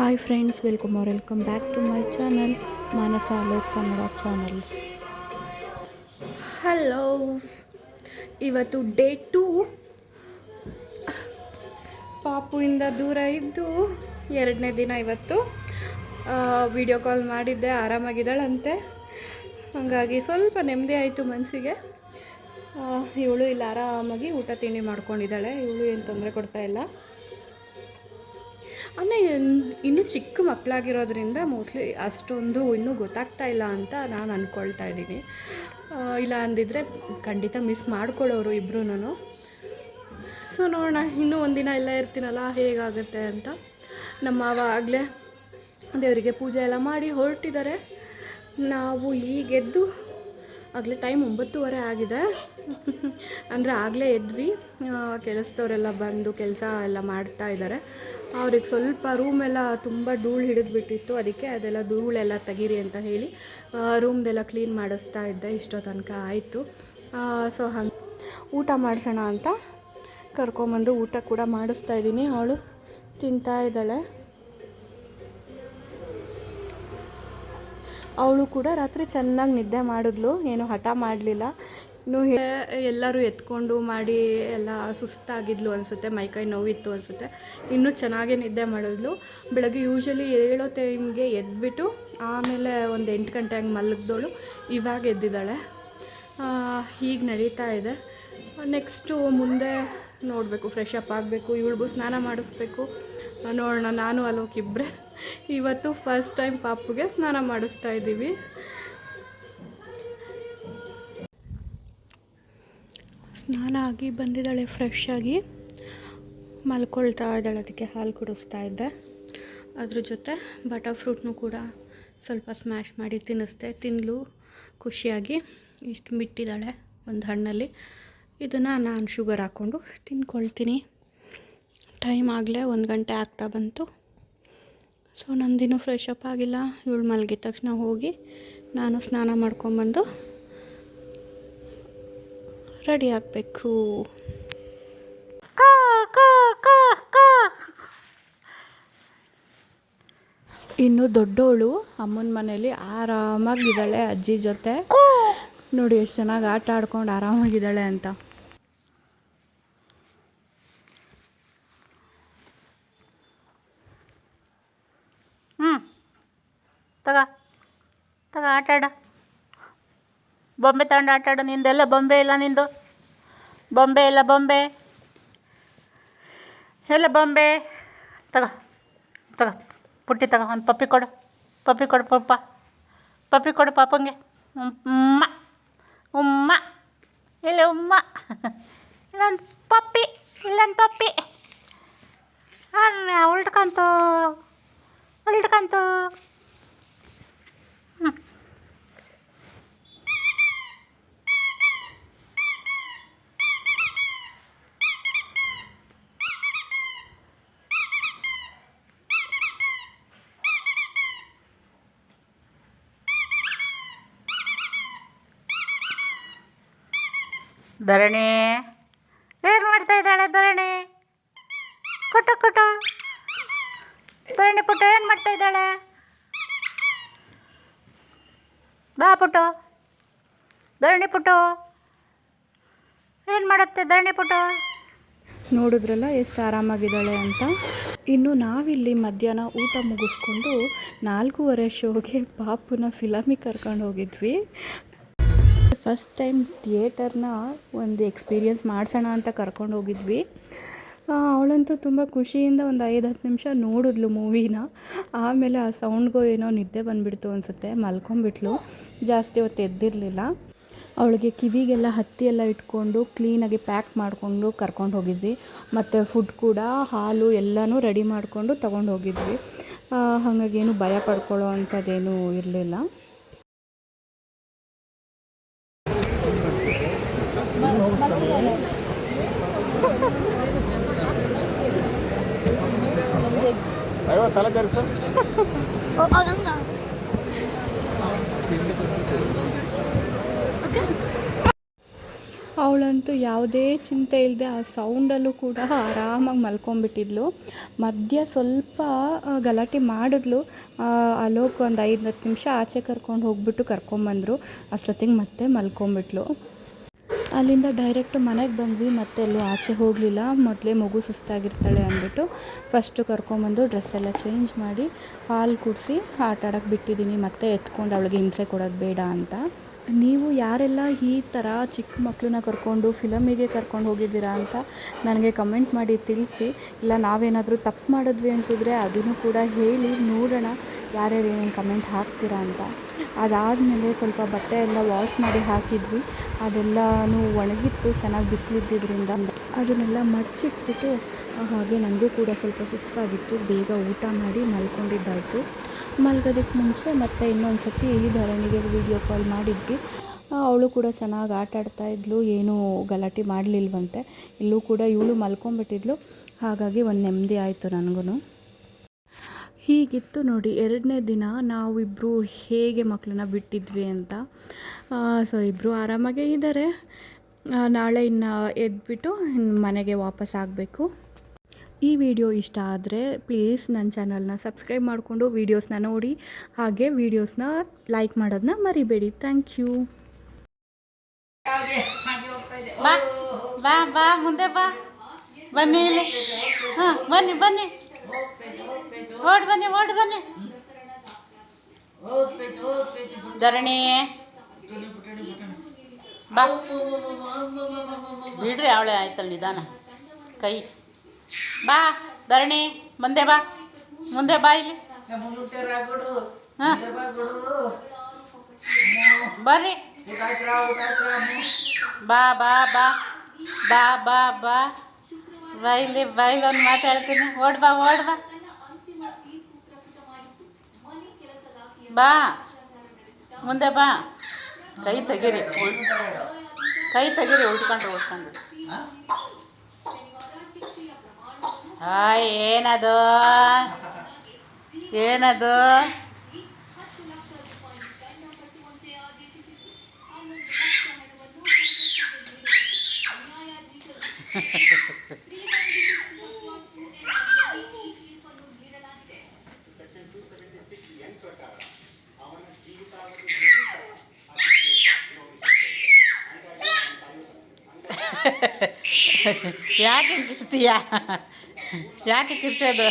Hi friends, welcome back to my channel Manasa Lok Kannada channel. Hello, ಇವತ್ತು day 2. ಪಾಪುಯಿಂದ ದೂರ ಇದ್ದು 2ನೇ ದಿನ. ಇವತ್ತು ವಿಡಿಯೋ ಕಾಲ್ ಮಾಡಿದ್ದೆ, ಆರಾಮಾಗಿದ್ದಾಳಂತೆ. ಹಾಗಾಗಿ ಸ್ವಲ್ಪ ನೆಮ್ಮದಿ ಆಯಿತು ಮನಸ್ಸಿಗೆ. ಇವಳು ಇಲ್ಲಿ ಆರಾಮಾಗಿ ಊಟ ತಿಂಡಿ ಮಾಡ್ಕೊಂಡಿದ್ದಾಳೆ. ಇವಳು ಏನು ತೊಂದರೆ ಕೊಡ್ತಾಯಿಲ್ಲ. ಅಂದರೆ ಇನ್ನೂ ಚಿಕ್ಕ ಮಕ್ಕಳಾಗಿರೋದ್ರಿಂದ ಮೋಸ್ಟ್ಲಿ ಅಷ್ಟೊಂದು ಇನ್ನೂ ಗೊತ್ತಾಗ್ತಾ ಇಲ್ಲ ಅಂತ ನಾನು ಅಂದ್ಕೊಳ್ತಾ ಇದ್ದೀನಿ. ಇಲ್ಲ ಅಂದಿದ್ರೆ ಖಂಡಿತ ಮಿಸ್ ಮಾಡ್ಕೊಳ್ಳೋರು ಇಬ್ಬರೂ. ಸೊ ನೋಡೋಣ, ಇನ್ನೂ ಒಂದಿನ ಎಲ್ಲ ಇರ್ತೀನಲ್ಲ ಹೇಗಾಗುತ್ತೆ ಅಂತ. ನಮ್ಮ ಮಾವ ಆಗಲೇ ದೇವರಿಗೆ ಪೂಜೆ ಎಲ್ಲ ಮಾಡಿ ಹೊರಟಿದ್ದಾರೆ. ನಾವು ಈಗೆದ್ದು ಆಗಲೇ ಟೈಮ್ 9:30 ಆಗಿದೆ. ಅಂದರೆ ಆಗಲೇ ಎದ್ವಿ. ಕೆಲಸದವರೆಲ್ಲ ಬಂದು ಕೆಲಸ ಎಲ್ಲ ಮಾಡ್ತಾ ಇದ್ದಾರೆ. ಅವ್ರಿಗೆ ಸ್ವಲ್ಪ ರೂಮೆಲ್ಲ ತುಂಬ ಧೂಳು ಹಿಡಿದ್ಬಿಟ್ಟಿತ್ತು. ಅದಕ್ಕೆ ಅದೆಲ್ಲ ಧೂಳೆಲ್ಲ ತೆಗೀರಿ ಅಂತ ಹೇಳಿ ರೂಮ್ದೆಲ್ಲ ಕ್ಲೀನ್ ಮಾಡಿಸ್ತಾ ಇದ್ದೆ. ಇಷ್ಟೋ ತನಕ ಆಯಿತು. ಸೊ ಹಂಗೆ ಊಟ ಮಾಡಿಸೋಣ ಅಂತ ಕರ್ಕೊಂಬಂದು ಊಟ ಕೂಡ ಮಾಡಿಸ್ತಾ ಇದ್ದೀನಿ. ಅವಳು ತಿಂತಾ ಇದ್ದಾಳೆ. ಅವಳು ಕೂಡ ರಾತ್ರಿ ಚೆನ್ನಾಗಿ ನಿದ್ದೆ ಮಾಡಿದ್ಲು, ಏನು ಹಠ ಮಾಡಲಿಲ್ಲ. ಇನ್ನು ಎಲ್ಲರೂ ಎತ್ಕೊಂಡು ಮಾಡಿ ಎಲ್ಲ ಸುಸ್ತಾಗಿದ್ಲು ಅನಿಸುತ್ತೆ, ಮೈಕೈ ನೋವಿತ್ತು ಅನಿಸುತ್ತೆ. ಇನ್ನೂ ಚೆನ್ನಾಗೇ ನಿದ್ದೆ ಮಾಡಿದ್ಲು. ಬೆಳಗ್ಗೆ ಯೂಶ್ವಲಿ 7 ಟೈಮ್ಗೆ ಎದ್ಬಿಟ್ಟು ಆಮೇಲೆ ಒಂದು 8 ಗಂಟೆ ಹಂಗೆ ಮಲಗಿದವಳು. ಇವಾಗ ಎದ್ದಿದ್ದಾಳೆ. ಹೀಗೆ ನಡೀತಾ ಇದೆ. ನೆಕ್ಸ್ಟು ಮುಂದೆ ನೋಡಬೇಕು, ಫ್ರೆಶ್ ಅಪ್ ಆಗಬೇಕು, ಇವಳಿಗೂ ಸ್ನಾನ ಮಾಡಿಸ್ಬೇಕು. ನೋಡೋಣ, ನಾನು ಅಲೋಕಿಬ್ರೆ ಇವತ್ತು ಫಸ್ಟ್ ಟೈಮ್ ಪಾಪುಗೆ ಸ್ನಾನ ಮಾಡಿಸ್ತಾ ಇದ್ದೀವಿ. ಸ್ನಾನ ಆಗಿ ಬಂದಿದ್ದಾಳೆ, ಫ್ರೆಶ್ ಆಗಿ ಮಲ್ಕೊಳ್ತಾ ಇದ್ದಾಳೆ. ಅದಕ್ಕೆ ಹಾಲು ಕುಡಿಸ್ತಾ ಇದ್ದೆ. ಅದ್ರ ಜೊತೆ ಬಟರ್ ಫ್ರೂಟ್ನೂ ಕೂಡ ಸ್ವಲ್ಪ ಸ್ಮ್ಯಾಶ್ ಮಾಡಿ ತಿನ್ನಿಸ್ದೆ. ತಿಂದಳು ಖುಷಿಯಾಗಿ. ಇಷ್ಟು ಬಿಟ್ಟಿದ್ದಾಳೆ ಒಂದು ಹಣ್ಣಲ್ಲಿ. ಇದನ್ನು ನಾನು ಶುಗರ್ ಹಾಕ್ಕೊಂಡು ತಿನ್ಕೊಳ್ತೀನಿ. ಟೈಮ್ ಆಗಲೇ 1 ಗಂಟೆ ಆಗ್ತಾ ಬಂತು. ಸೊ ನಂದಿನ್ನೂ ಫ್ರೆಶ್ ಅಪ್ ಆಗಿಲ್ಲ. ಇವಳು ಮಲಗಿದ ತಕ್ಷಣ ಹೋಗಿ ನಾನು ಸ್ನಾನ ಮಾಡ್ಕೊಂಬಂದು ರೆಡಿ ಆಗಬೇಕು. ಇನ್ನು ದೊಡ್ಡವಳು ಅಮ್ಮನ ಮನೇಲಿ ಆರಾಮಾಗಿದ್ದಾಳೆ ಅಜ್ಜಿ ಜೊತೆ. ನೋಡಿ ಎಷ್ಟು ಚೆನ್ನಾಗಿ ಆಟ ಆಡ್ಕೊಂಡು ಆರಾಮಾಗಿದ್ದಾಳೆ ಅಂತ. ತಗ ಆಟಾಡ. ಬೊಂಬೆ ತಗೊಂಡು ಆಟಾಡು. ನಿಂದೆಲ್ಲ ಬೊಂಬೆ ಇಲ್ಲ, ನಿಂದು ಬೊಂಬೆ ಇಲ್ಲ. ಬೊಂಬೆ ಎಲ್ಲ ಬೊಂಬೆ ತಗ ಪುಟ್ಟಿ ತಗ. ಒಂದು ಪಪ್ಪಿ ಕೊಡು. ಪಪ್ಪಿ ಕೊಡು ಪಾಪಂಗೆ. ಉಮ್ಮ ಇಲ್ಲ ಉಮ್ಮ. ಇಲ್ಲೊಂದು ಪಪ್ಪಿ. ಉಲ್ಟ್ಕಂತು. ಧರಣಿ ಏನು ಮಾಡ್ತಾ ಇದ್ದಾಳೆ? ಧರಣಿ ಧರಣಿ ಪುಟ್ಟ ಏನು ಮಾಡ್ತಾ ಇದ್ದಾಳೆ? ಬಾ ಪುಟ್ಟು. ಧರಣಿ ಪುಟ್ಟು ಏನು ಮಾಡುತ್ತೆ? ಧರಣಿ ಪುಟ್ಟು ನೋಡಿದ್ರಲ್ಲ ಎಷ್ಟು ಆರಾಮಾಗಿದ್ದಾಳೆ ಅಂತ. ಇನ್ನು ನಾವಿಲ್ಲಿ ಮಧ್ಯಾಹ್ನ ಊಟ ಮುಗಿಸ್ಕೊಂಡು 4:30 ಶೋಗೆ ಪಾಪುನ ಫಿಲಮಿಗೆ ಕರ್ಕೊಂಡು ಹೋಗಿದ್ವಿ. ಫಸ್ಟ್ ಟೈಮ್ ಥಿಯೇಟರ್ನ ಒಂದು ಎಕ್ಸ್ಪೀರಿಯನ್ಸ್ ಮಾಡಿಸೋಣ ಅಂತ ಕರ್ಕೊಂಡು ಹೋಗಿದ್ವಿ. ಅವಳಂತೂ ತುಂಬ ಖುಷಿಯಿಂದ ಒಂದು 5-10 ನಿಮಿಷ ನೋಡಿದ್ಲು ಮೂವಿನ. ಆಮೇಲೆ ಆ ಸೌಂಡ್ಗೂ ಏನೋ ನಿದ್ದೆ ಬಂದುಬಿಡ್ತು ಅನಿಸುತ್ತೆ, ಮಲ್ಕೊಂಡ್ಬಿಟ್ಲು. ಜಾಸ್ತಿ ಹೊತ್ತು ಎದ್ದಿರಲಿಲ್ಲ. ಅವಳಿಗೆ ಕಿವಿಗೆಲ್ಲ ಹತ್ತಿ ಎಲ್ಲ ಇಟ್ಕೊಂಡು ಕ್ಲೀನಾಗಿ ಪ್ಯಾಕ್ ಮಾಡಿಕೊಂಡು ಕರ್ಕೊಂಡು ಹೋಗಿದ್ವಿ. ಮತ್ತು ಫುಡ್ ಕೂಡ, ಹಾಲು ಎಲ್ಲನೂ ರೆಡಿ ಮಾಡಿಕೊಂಡು ತೊಗೊಂಡು ಹೋಗಿದ್ವಿ. ಹಾಗಾಗಿ ಏನು ಭಯ ಪಡ್ಕೊಳ್ಳೋ ಅಂಥದ್ದೇನೂ ಇರಲಿಲ್ಲ. ತಲೆ ತೆರೆಸ. ಅವಳಂತೂ ಯಾವುದೇ ಚಿಂತೆ ಇಲ್ಲದೆ ಆ ಸೌಂಡಲ್ಲೂ ಕೂಡ ಆರಾಮಾಗಿ ಮಲ್ಕೊಂಡ್ಬಿಟ್ಟಿದ್ಲು. ಮಧ್ಯ ಸ್ವಲ್ಪ ಗಲಾಟೆ ಮಾಡಿದ್ಲು. ಅಲೋಕ್ ಒಂದು 5-10 ನಿಮಿಷ ಆಚೆ ಕರ್ಕೊಂಡು ಹೋಗ್ಬಿಟ್ಟು ಕರ್ಕೊಂಬಂದರು. ಅಷ್ಟೊತ್ತಿಗೆ ಮತ್ತೆ ಮಲ್ಕೊಂಬಿಟ್ಲು. ಅಲ್ಲಿಂದ ಡೈರೆಕ್ಟ್ ಮನೆಗೆ ಬಂದ್ವಿ. ಮತ್ತೆ ಎಲ್ಲೂ ಆಚೆ ಹೋಗಲಿಲ್ಲ. ಮೊದಲೇ ಮಗು ಸುಸ್ತಾಗಿರ್ತಾಳೆ ಅಂದ್ಬಿಟ್ಟು ಫಸ್ಟು ಕರ್ಕೊಂಬಂದು ಡ್ರೆಸ್ ಎಲ್ಲ ಚೇಂಜ್ ಮಾಡಿ ಹಾಲು ಕುಡಿಸಿ ಆಟ ಆಡೋಕ್ಕೆ ಬಿಟ್ಟಿದ್ದೀನಿ. ಮತ್ತೆ ಎತ್ಕೊಂಡು ಅವಳಿಗೆ ಹಿಂಸೆ ಕೊಡೋದು ಬೇಡ ಅಂತ. ನೀವು ಯಾರೆಲ್ಲ ಈ ಥರ ಚಿಕ್ಕ ಮಕ್ಕಳನ್ನ ಕರ್ಕೊಂಡು ಫಿಲಮಿಗೆ ಕರ್ಕೊಂಡು ಹೋಗಿದ್ದೀರಾ ಅಂತ ನನಗೆ ಕಮೆಂಟ್ ಮಾಡಿ ತಿಳಿಸಿ. ಇಲ್ಲ ನಾವೇನಾದರೂ ತಪ್ಪು ಮಾಡಿದ್ವಿ ಅನಿಸಿದ್ರೆ ಅದನ್ನು ಕೂಡ ಹೇಳಿ, ನೋಡೋಣ ಯಾರ್ಯಾರು ಏನೇನು ಕಮೆಂಟ್ ಹಾಕ್ತೀರಾ ಅಂತ. ಅದಾದಮೇಲೆ ಸ್ವಲ್ಪ ಬಟ್ಟೆ ಎಲ್ಲ ವಾಶ್ ಮಾಡಿ ಹಾಕಿದ್ವಿ. ಅದೆಲ್ಲನೂ ಒಣಗಿತ್ತು ಚೆನ್ನಾಗಿ ಬಿಸಿಲಿದ್ದಿದ್ದರಿಂದ. ಅದನ್ನೆಲ್ಲ ಮಡಚಿಟ್ಬಿಟ್ಟು ಹಾಗೆ ನನಗೂ ಕೂಡ ಸ್ವಲ್ಪ ಸುಸ್ತಾಗಿತ್ತು. ಬೇಗ ಊಟ ಮಾಡಿ ಮಲ್ಕೊಂಡಿದ್ದಾಯಿತು. ಮಲ್ಗೋದಕ್ಕೆ ಮುಂಚೆ ಮತ್ತೆ ಇನ್ನೊಂದು ಸತಿ ಧರಣಿಗೆ ವೀಡಿಯೋ ಕಾಲ್ ಮಾಡಿದ್ವಿ. ಅವಳು ಕೂಡ ಚೆನ್ನಾಗಿ ಆಟ ಆಡ್ತಾಯಿದ್ಲು, ಏನೂ ಗಲಾಟೆ ಮಾಡಲಿಲ್ವಂತೆ. ಇಲ್ಲೂ ಕೂಡ ಇವಳು ಮಲ್ಕೊಂಡ್ಬಿಟ್ಟಿದ್ಲು. ಹಾಗಾಗಿ ಒಂದು ನೆಮ್ಮದಿ ಆಯಿತು ನನಗೂ. ಹೀಗಿತ್ತು ನೋಡಿ 2ನೇ ದಿನ ನಾವಿಬ್ಬರು ಹೇಗೆ ಮಕ್ಕಳನ್ನ ಬಿಟ್ಟಿದ್ವಿ ಅಂತ. ಸೊ ಇಬ್ಬರು ಆರಾಮಾಗೇ ಇದ್ದಾರೆ. ನಾಳೆ ಇನ್ನು ಎದ್ಬಿಟ್ಟು ಮನೆಗೆ ವಾಪಸ್ ಆಗಬೇಕು. ಈ ವಿಡಿಯೋ ಇಷ್ಟ ಆದರೆ ಪ್ಲೀಸ್ ನನ್ನ ಚಾನಲ್ನ ಸಬ್ಸ್ಕ್ರೈಬ್ ಮಾಡಿಕೊಂಡು ವೀಡಿಯೋಸ್ನ ನೋಡಿ, ಹಾಗೆ ವೀಡಿಯೋಸ್ನ ಲೈಕ್ ಮಾಡೋದನ್ನ ಮರಿಬೇಡಿ. Thank you. ಬಾ ಬಾ ಬಾ ಮುಂದೆ ಬಾ, ಬನ್ನಿ ಇಲ್ಲಿ. ಹಾಂ ಬನ್ನಿ ಬನ್ನಿ, ಓಡಿ ಬನ್ನಿ ಓಡಿ ಬನ್ನಿ. ಧರಣಿ ಬಾ, ಬಿಡ್ರಿ ಅವಳೆ ಆಯ್ತಲ್ಲ ನಿಧಾನ ಕೈ. ಬಾ ಧರಣಿ ಮುಂದೆ ಬಾ, ಮುಂದೆ ಬಾ ಇಲ್ಲಿ. ಹಾಂ ಬರ್ರಿ, ಬಾ ಬಾ ಬಾ ಬಾ ಬಾ ಬಾ ಬಾ ಇಲ್ಲಿ ಬಾ, ಇಲ್ಲಿ ಒಂದು ಮಾತಾಡ್ತೀನಿ. ಓಡ್ ಬಾ ಓಡ್ ಬಾ, ಬಾ ಮುಂದೆ ಬಾ. ಕೈ ತೆಗೀರಿ, ಕೈ ತೆಗೀರಿ, ಉಳ್ಕೊಂಡ್ರು. ಹಾಯ್ ಏನದು ಏನದು? ಯಾಕೆ ಕಿರ್ತೀಯ? ಯಾಕೆ ಕಿರ್ಚೋದು?